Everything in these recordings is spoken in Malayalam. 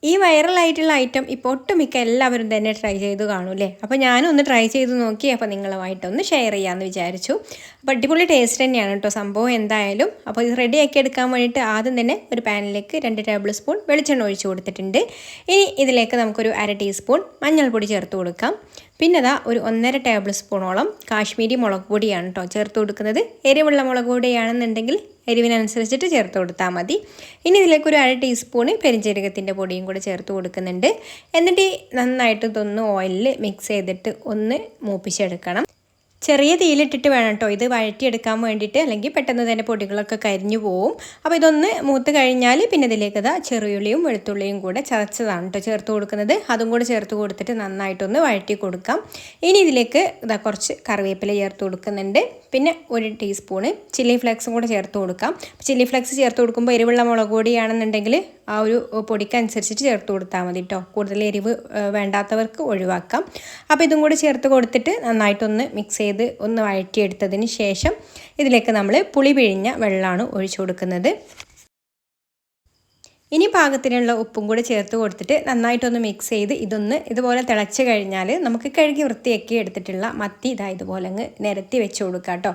ഈ വൈറലായിട്ടുള്ള ഐറ്റം ഇപ്പോൾ ഒട്ടുമിക്ക എല്ലാവരും തന്നെ ട്രൈ ചെയ്ത് കാണൂല്ലേ. അപ്പോൾ ഞാനും ഒന്ന് ട്രൈ ചെയ്ത് നോക്കി. അപ്പോൾ നിങ്ങളുമായിട്ടൊന്ന് ഷെയർ ചെയ്യാമെന്ന് വിചാരിച്ചു. അപ്പോൾ അടിപൊളി ടേസ്റ്റ് തന്നെയാണ് കേട്ടോ സംഭവം എന്തായാലും. അപ്പോൾ ഇത് റെഡിയാക്കി എടുക്കാൻ വേണ്ടിയിട്ട് ആദ്യം തന്നെ ഒരു പാനിലേക്ക് 2 ടേബിൾ സ്പൂൺ വെളിച്ചെണ്ണ ഒഴിച്ച് കൊടുത്തിട്ടുണ്ട്. ഇനി ഇതിലേക്ക് നമുക്കൊരു 1/2 ടീസ്പൂൺ മഞ്ഞൾപ്പൊടി ചേർത്ത് കൊടുക്കാം. പിന്നെ അതാ ഒരു 1.5 ടേബിൾ സ്പൂണോളം കാശ്മീരി മുളക് പൊടിയാണ് കേട്ടോ ചേർത്ത് കൊടുക്കുന്നത്. എരിവുള്ള മുളക് പൊടിയാണെന്നുണ്ടെങ്കിൽ എരിവിനനുസരിച്ചിട്ട് ചേർത്ത് കൊടുത്താൽ മതി. ഇനി ഇതിലേക്ക് ഒരു 1/2 ടീസ്പൂൺ പെരിഞ്ജീരകത്തിൻ്റെ പൊടിയും കൂടി ചേർത്ത് കൊടുക്കുന്നുണ്ട്. എന്നിട്ട് നന്നായിട്ട് ഇതൊന്ന് ഓയിലിൽ മിക്സ് ചെയ്തിട്ട് ഒന്ന് മൂപ്പിച്ചെടുക്കണം. ചെറിയ തീയിലിട്ടിട്ട് വേണം കേട്ടോ ഇത് വഴറ്റിയെടുക്കാൻ വേണ്ടിയിട്ട്, അല്ലെങ്കിൽ പെട്ടെന്ന് തന്നെ പൊടികളൊക്കെ കരിഞ്ഞു പോവും. അപ്പോൾ ഇതൊന്ന് മൂത്ത് കഴിഞ്ഞാൽ പിന്നെ ഇതിലേക്ക് ചെറിയുള്ളിയും വെളുത്തുള്ളിയും കൂടെ ചതച്ചതാണ് കേട്ടോ ചേർത്ത് കൊടുക്കുന്നത്. അതും കൂടെ ചേർത്ത് കൊടുത്തിട്ട് നന്നായിട്ടൊന്ന് വഴറ്റി കൊടുക്കാം. ഇനി ഇതിലേക്ക് കുറച്ച് കറിവേപ്പില ചേർത്ത് കൊടുക്കുന്നുണ്ട്. പിന്നെ 1 ടീസ്പൂണ് ചില്ലി ഫ്ലേക്സും കൂടെ ചേർത്ത് കൊടുക്കാം. ചില്ലി ഫ്ലേക്സ് ചേർത്ത് കൊടുക്കുമ്പോൾ എരിവുള്ള മുളക് പൊടിയാണെന്നുണ്ടെങ്കിൽ ആ ഒരു പൊടിക്കനുസരിച്ചിട്ട് ചേർത്ത് കൊടുത്താൽ മതി കേട്ടോ. കൂടുതൽ എരിവ് വേണ്ടാത്തവർക്ക് ഒഴിവാക്കാം. അപ്പോൾ ഇതും കൂടി ചേർത്ത് കൊടുത്തിട്ട് നന്നായിട്ടൊന്ന് മിക്സ് ചെയ്ത് ഒന്ന് വഴറ്റിയെടുത്തതിന് ശേഷം ഇതിലേക്ക് നമ്മൾ പുളി പിഴിഞ്ഞ വെള്ളമാണ് ഒഴിച്ചു കൊടുക്കുന്നത്. ഇനി പാകത്തിനുള്ള ഉപ്പും കൂടി ചേർത്ത് കൊടുത്തിട്ട് നന്നായിട്ടൊന്ന് മിക്സ് ചെയ്ത് ഇതുപോലെ തിളച്ച് കഴിഞ്ഞാൽ നമുക്ക് കഴുകി വൃത്തിയാക്കി എടുത്തിട്ടുള്ള മത്തി ഇതുപോലെ അങ്ങ് നിരത്തി വെച്ച് കൊടുക്കാം കേട്ടോ.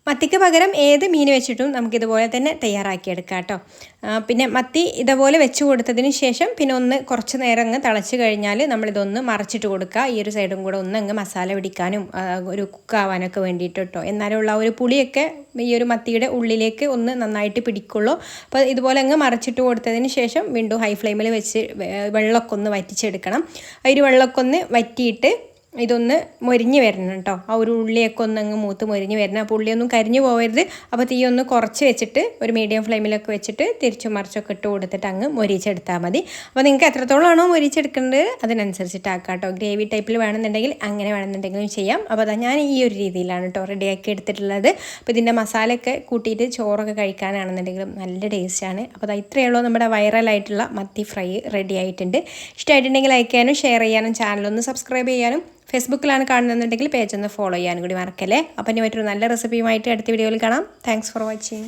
മത്തിക്ക് പകരം ഏത് മീൻ വെച്ചിട്ടും നമുക്കിതുപോലെ തന്നെ തയ്യാറാക്കിയെടുക്കാം കേട്ടോ. പിന്നെ മത്തി ഇതുപോലെ വെച്ച് കൊടുത്തതിന് ശേഷം പിന്നെ ഒന്ന് കുറച്ച് നേരം അങ്ങ് തിളച്ച് കഴിഞ്ഞാൽ നമ്മളിതൊന്ന് മറച്ചിട്ട് കൊടുക്കുക. ഈ ഒരു സൈഡും കൂടെ ഒന്ന് അങ്ങ് മസാല പിടിക്കാനും ഒരു കുക്കാവാനൊക്കെ വേണ്ടിയിട്ട് കേട്ടോ. എന്നാലുള്ള ഒരു പുളിയൊക്കെ ഈ ഒരു മത്തിയുടെ ഉള്ളിലേക്ക് ഒന്ന് നന്നായിട്ട് പിടിക്കുള്ളൂ. അപ്പോൾ ഇതുപോലെ അങ്ങ് മറച്ചിട്ട് കൊടുത്തതിന് ശേഷം വീണ്ടും ഹൈ ഫ്ലെയിമിൽ വെച്ച് വെള്ളമൊക്കെ ഒന്ന് വറ്റിച്ചെടുക്കണം. ആ ഒരു വെള്ളമൊക്കെ ഒന്ന് വറ്റിയിട്ട് ഇതൊന്ന് മൊരിഞ്ഞ് വരണം കേട്ടോ. ആ ഒരു ഉള്ളിയൊക്കെ ഒന്ന് അങ്ങ് മൂത്ത് മൊരിഞ്ഞ് വരണം. അപ്പോൾ ഉള്ളിയൊന്നും കരിഞ്ഞു പോകരുത്. അപ്പോൾ തീ ഒന്ന് കുറച്ച് വെച്ചിട്ട് ഒരു മീഡിയം ഫ്ലെയിമിലൊക്കെ വെച്ചിട്ട് തിരിച്ചും മറിച്ചൊക്കെ ഇട്ട് കൊടുത്തിട്ട് അങ്ങ് മൊരിച്ചെടുത്താൽ മതി. അപ്പോൾ നിങ്ങൾക്ക് എത്രത്തോളമാണോ മൊരിച്ചെടുക്കേണ്ടത് അതിനനുസരിച്ചിട്ടാക്കാം കേട്ടോ. ഗ്രേവി ടൈപ്പിൽ വേണമെന്നുണ്ടെങ്കിൽ അങ്ങനെ വേണമെന്നുണ്ടെങ്കിലും ചെയ്യാം. അപ്പോൾ അതാ ഞാൻ ഈ ഒരു രീതിയിലാണ് കേട്ടോ റെഡിയാക്കി എടുത്തിട്ടുള്ളത്. അപ്പോൾ ഇതിൻ്റെ മസാലയൊക്കെ കൂട്ടിയിട്ട് ചോറൊക്കെ കഴിക്കാനാണെന്നുണ്ടെങ്കിലും നല്ല ടേസ്റ്റാണ്. അപ്പോൾ അത് ഇത്രയേ ഉള്ളൂ, നമ്മുടെ വൈറലായിട്ടുള്ള മത്തി ഫ്രൈ റെഡി ആയിട്ടുണ്ട്. ഇഷ്ടമായിട്ടുണ്ടെങ്കിൽ ലൈക്ക് ചെയ്യാനും ഷെയർ ചെയ്യാനും ചാനലൊന്ന് സബ്സ്ക്രൈബ് ചെയ്യാനും ഫേസ്ബുക്കിലാണ് കാണുന്നതെന്നുണ്ടെങ്കിൽ പേജ് ഒന്ന് ഫോളോ ചെയ്യാനും കൂടി മറക്കല്ലേ. അപ്പം ഇനി മറ്റൊരു നല്ല റെസിപ്പിയുമായിട്ട് അടുത്ത വീഡിയോയിൽ കാണാം. Thanks for watching.